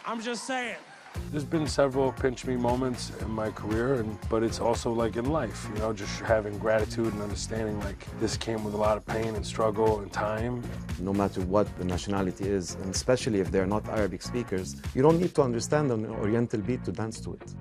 I'm just saying. There's been several pinch me moments in my career, but it's also like in life, you know, just having gratitude and understanding like this came with a lot of pain and struggle and time. No matter what the nationality is, and especially if they're not Arabic speakers, you don't need to understand an Oriental beat to dance to it.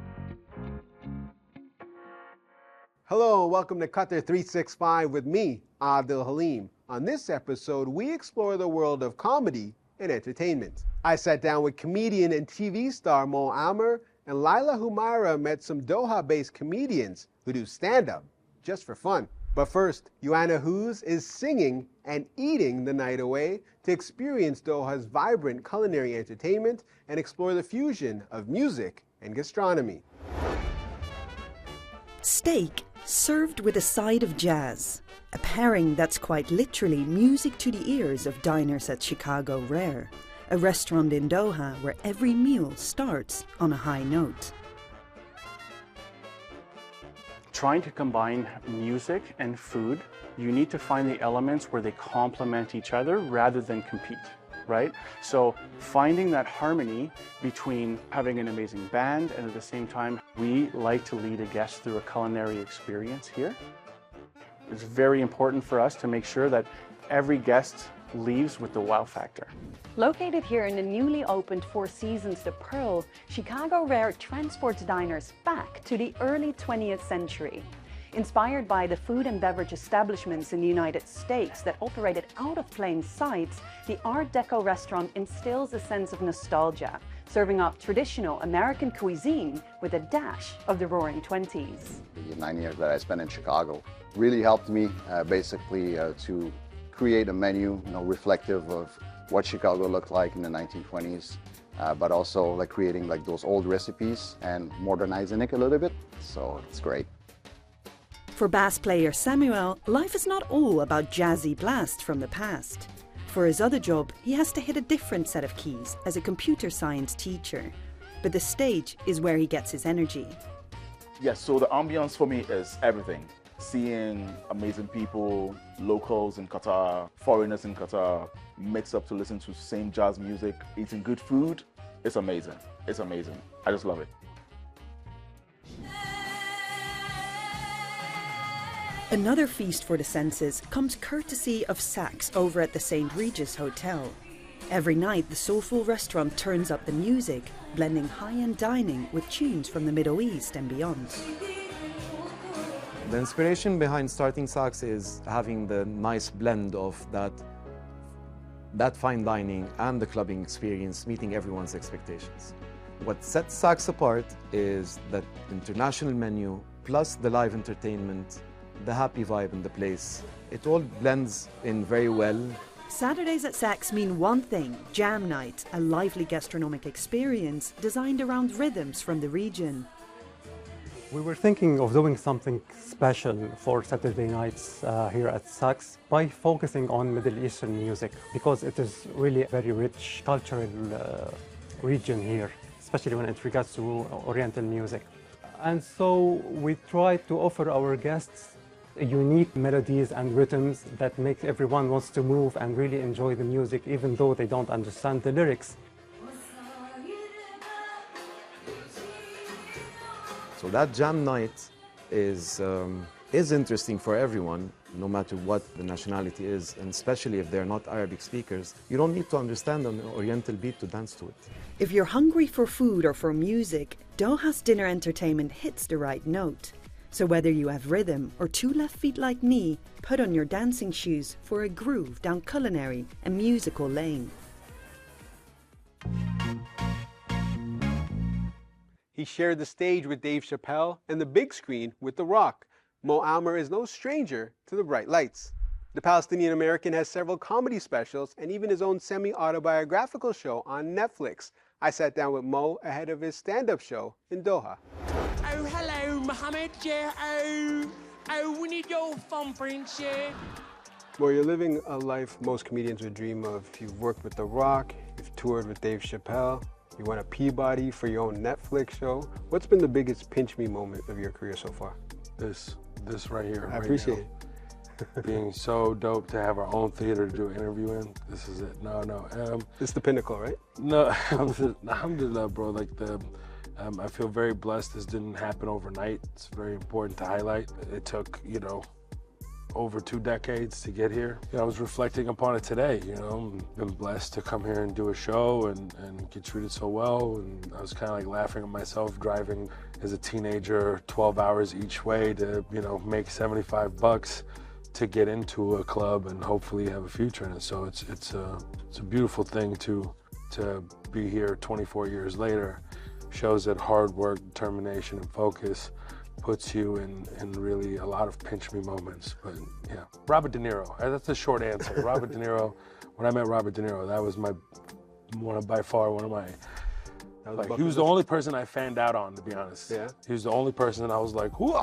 Hello, welcome to Qatar 365 with me, Adelь Halим. On this episode, we explore the world of comedy and entertainment. I sat down with comedian and TV star Mo Amer, and Laila Humaira met some Doha-based comedians who do stand-up just for fun. But first, Joanna Hoes is singing and eating the night away to experience Doha's vibrant culinary entertainment and explore the fusion of music and gastronomy. Steak served with a side of jazz. A pairing that's quite literally music to the ears of diners at Chicago Rare, a restaurant in Doha where every meal starts on a high note. Trying to combine music and food, you need to find the elements where they complement each other rather than compete, right? So finding that harmony between having an amazing band and at the same time, we like to lead a guest through a culinary experience here. It's very important for us to make sure that every guest leaves with the wow factor. Located here in the newly opened Four Seasons The Pearl, Chicago Rare transports diners back to the early 20th century. Inspired by the food and beverage establishments in the United States that operated out of plain sight, the Art Deco restaurant instills a sense of nostalgia, serving up traditional American cuisine with a dash of the Roaring '20s. The 9 years that I spent in Chicago really helped me basically to create a menu, reflective of what Chicago looked like in the 1920s, but also like creating like those old recipes and modernizing it a little bit. So it's great. For bass player Samuel, life is not all about jazzy blasts from the past. For his other job, he has to hit a different set of keys as a computer science teacher. But the stage is where he gets his energy. Yes, so the ambience for me is everything. Seeing amazing people, locals in Qatar, foreigners in Qatar, mix up to listen to same jazz music, eating good food. It's amazing. It's amazing. I just love it. Another feast for the senses comes courtesy of Saks over at the St. Regis Hotel. Every night, the soulful restaurant turns up the music, blending high-end dining with tunes from the Middle East and beyond. The inspiration behind starting Saks is having the nice blend of that fine dining and the clubbing experience, meeting everyone's expectations. What sets Saks apart is that international menu, plus the live entertainment, the happy vibe in the place. It all blends in very well. Saturdays at Saks mean one thing: jam night, a lively gastronomic experience designed around rhythms from the region. We were thinking of doing something special for Saturday nights here at Saks by focusing on Middle Eastern music, because it is really a very rich cultural region here, especially when it regards to Oriental music. And so we try to offer our guests unique melodies and rhythms that make everyone wants to move and really enjoy the music, even though they don't understand the lyrics. So that jam night is interesting for everyone, no matter what the nationality is, and especially if they're not Arabic speakers. You don't need to understand an Oriental beat to dance to it. If you're hungry for food or for music, Doha's dinner entertainment hits the right note. So whether you have rhythm or two left feet like me, put on your dancing shoes for a groove down culinary and musical lane. He shared the stage with Dave Chappelle and the big screen with The Rock. Mo Amer is no stranger to the bright lights. The Palestinian-American has several comedy specials and even his own semi-autobiographical show on Netflix. I sat down with Mo ahead of his stand-up show in Doha. Oh, hello, Mohammed. Yeah, we need your thumbprint, yeah. Well, you're living a life most comedians would dream of. You've worked with The Rock, you've toured with Dave Chappelle, you won a Peabody for your own Netflix show. What's been the biggest pinch me moment of your career so far? This right here. I appreciate it. being so dope to have our own theater to do an interview in. This is it. No. It's the pinnacle, right? No, alhamdulillah, bro. Like I feel very blessed. This didn't happen overnight. It's very important to highlight. It took, over 2 decades to get here. I was reflecting upon it today, Been blessed to come here and do a show and get treated so well. And I was kind of like laughing at myself driving as a teenager 12 hours each way to, make $75 to get into a club and hopefully have a future in it. So it's a beautiful thing to be here 24 years later. Shows that hard work, determination, and focus puts you in really a lot of pinch me moments. But yeah, Robert De Niro, that's the short answer. Robert De Niro, when I met Robert De Niro, that was by far one of my, he was the only person I fanned out on, to be honest. Yeah? He was the only person I was like, whoa!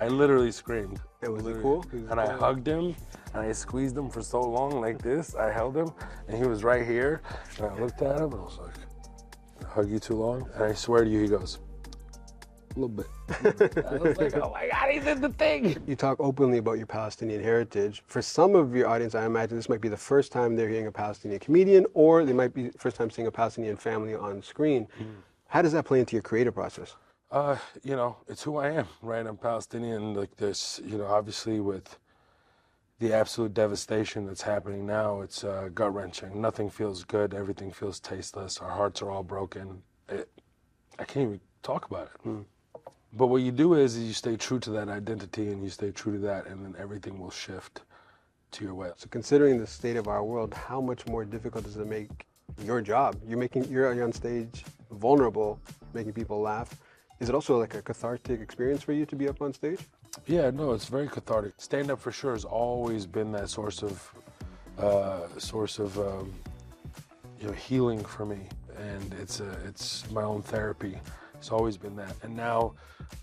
I literally screamed. Was he cool? And I hugged him, and I squeezed him for so long like this. I held him, and he was right here. And I looked at him, and I was like, hug you too long? And I swear to you, he goes, a little bit. I was like, oh my God, he did the thing. You talk openly about your Palestinian heritage. For some of your audience, I imagine this might be the first time they're hearing a Palestinian comedian, or they might be the first time seeing a Palestinian family on screen. How does that play into your creative process? It's who I am, right? I'm Palestinian. Like this, obviously with the absolute devastation that's happening now, it's gut-wrenching. Nothing feels good. Everything feels tasteless. Our hearts are all broken. I can't even talk about it. But what you do is you stay true to that identity and you stay true to that, and then everything will shift to your way. So considering the state of our world, how much more difficult does it make your job? You're on stage, vulnerable, making people laugh. Is it also like a cathartic experience for you to be up on stage? Yeah, no, it's very cathartic. Stand-up for sure has always been that source of healing for me, and it's my own therapy. It's always been that. And now,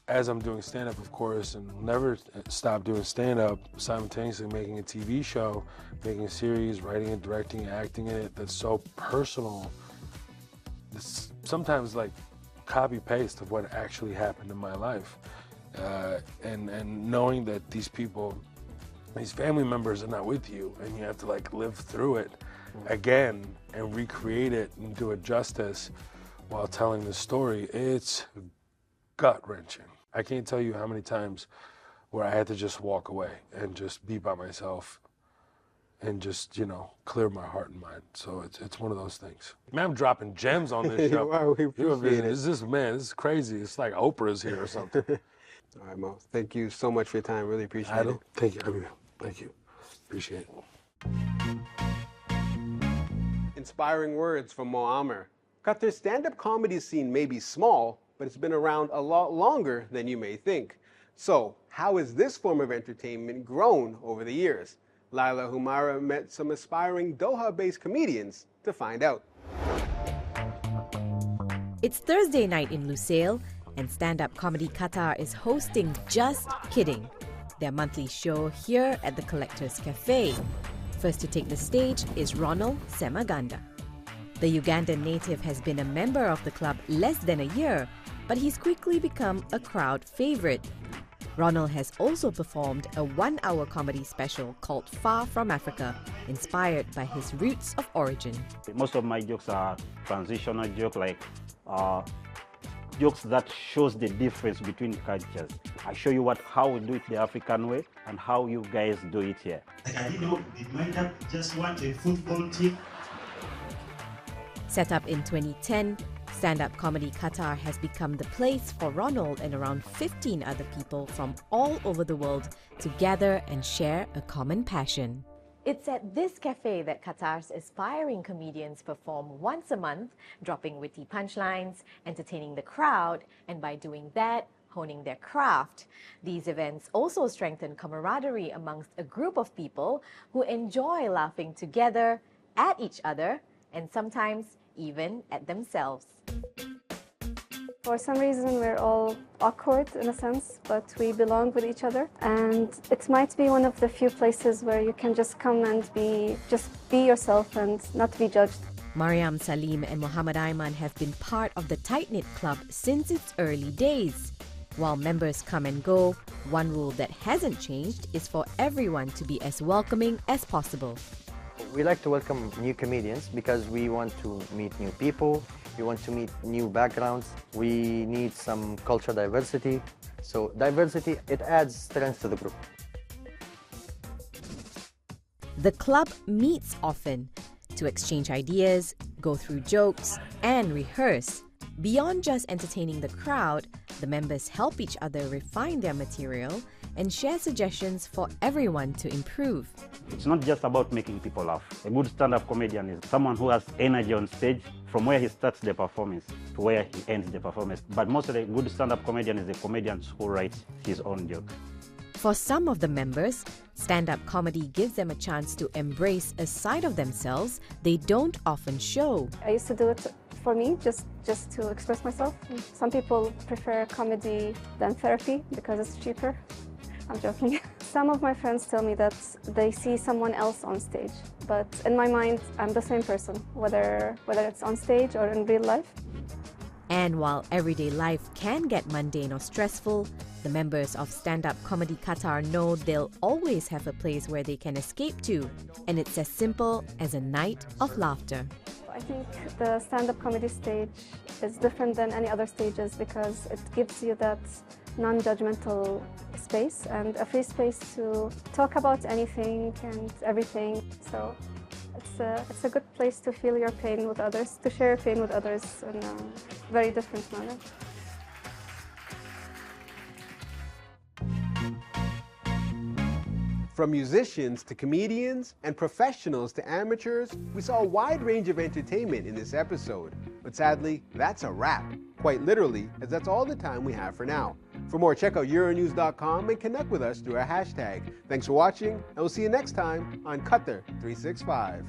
as I'm doing stand-up, of course, and never stop doing stand-up, simultaneously making a TV show, making a series, writing it, directing it, acting in it, that's so personal. It's sometimes like copy-paste of what actually happened in my life. And knowing that these people, these family members are not with you, and you have to like live through it again and recreate it and do it justice while telling the story, it's gut-wrenching. I can't tell you how many times where I had to just walk away and just be by myself and just, clear my heart and mind. So it's one of those things. Man, I'm dropping gems on this show. Wow, we appreciate it. This is crazy. It's like Oprah's here or something. All right, Mo, thank you so much for your time. Really appreciate it. Thank you. Thank you. Appreciate it. Inspiring words from Mo Amer. Qatar's stand-up comedy scene may be small, but it's been around a lot longer than you may think. So, how has this form of entertainment grown over the years? Lайла Хумайра met some aspiring Doha-based comedians to find out. It's Thursday night in Lusail, and stand-up comedy Qatar is hosting Just Kidding, their monthly show here at the Collectors Cafe. First to take the stage is Ronald Semaganda. The Ugandan native has been a member of the club less than a year, but he's quickly become a crowd favorite. Ronald has also performed a one-hour comedy special called Far From Africa, inspired by his roots of origin. Most of my jokes are transitional jokes, like jokes that shows the difference between cultures. I show you how we do it the African way and how you guys do it here. Like I didn't mind up, just want a football team. Set up in 2010, stand-up comedy Qatar has become the place for Ronald and around 15 other people from all over the world to gather and share a common passion. It's at this cafe that Qatar's aspiring comedians perform once a month, dropping witty punchlines, entertaining the crowd, and by doing that, honing their craft. These events also strengthen camaraderie amongst a group of people who enjoy laughing together, at each other, and sometimes even at themselves. For some reason, we're all awkward in a sense, but we belong with each other. And it might be one of the few places where you can just come and be yourself and not be judged. Mariam Salim and Muhammad Ayman have been part of the tight-knit club since its early days. While members come and go, one rule that hasn't changed is for everyone to be as welcoming as possible. We like to welcome new comedians because we want to meet new people, we want to meet new backgrounds, we need some cultural diversity. So diversity, it adds strength to the group. The club meets often to exchange ideas, go through jokes, and rehearse. Beyond just entertaining the crowd, the members help each other refine their material and share suggestions for everyone to improve. It's not just about making people laugh. A good stand-up comedian is someone who has energy on stage from where he starts the performance to where he ends the performance. But mostly a good stand-up comedian is a comedian who writes his own joke. For some of the members, stand-up comedy gives them a chance to embrace a side of themselves they don't often show. I used to do it for me, just to express myself. Some people prefer comedy than therapy because it's cheaper. I'm joking. Some of my friends tell me that they see someone else on stage, but in my mind, I'm the same person, whether it's on stage or in real life. And while everyday life can get mundane or stressful, the members of Stand-Up Comedy Qatar know they'll always have a place where they can escape to, and it's as simple as a night of laughter. I think the stand-up comedy stage is different than any other stages because it gives you that non-judgmental space and a free space to talk about anything and everything. So it's a good place to feel your pain with others, to share your pain with others in a very different manner. From musicians to comedians and professionals to amateurs, we saw a wide range of entertainment in this episode. But sadly, that's a wrap. Quite literally, as that's all the time we have for now. For more, check out Euronews.com and connect with us through our hashtag. Thanks for watching, and we'll see you next time on Qatar 365.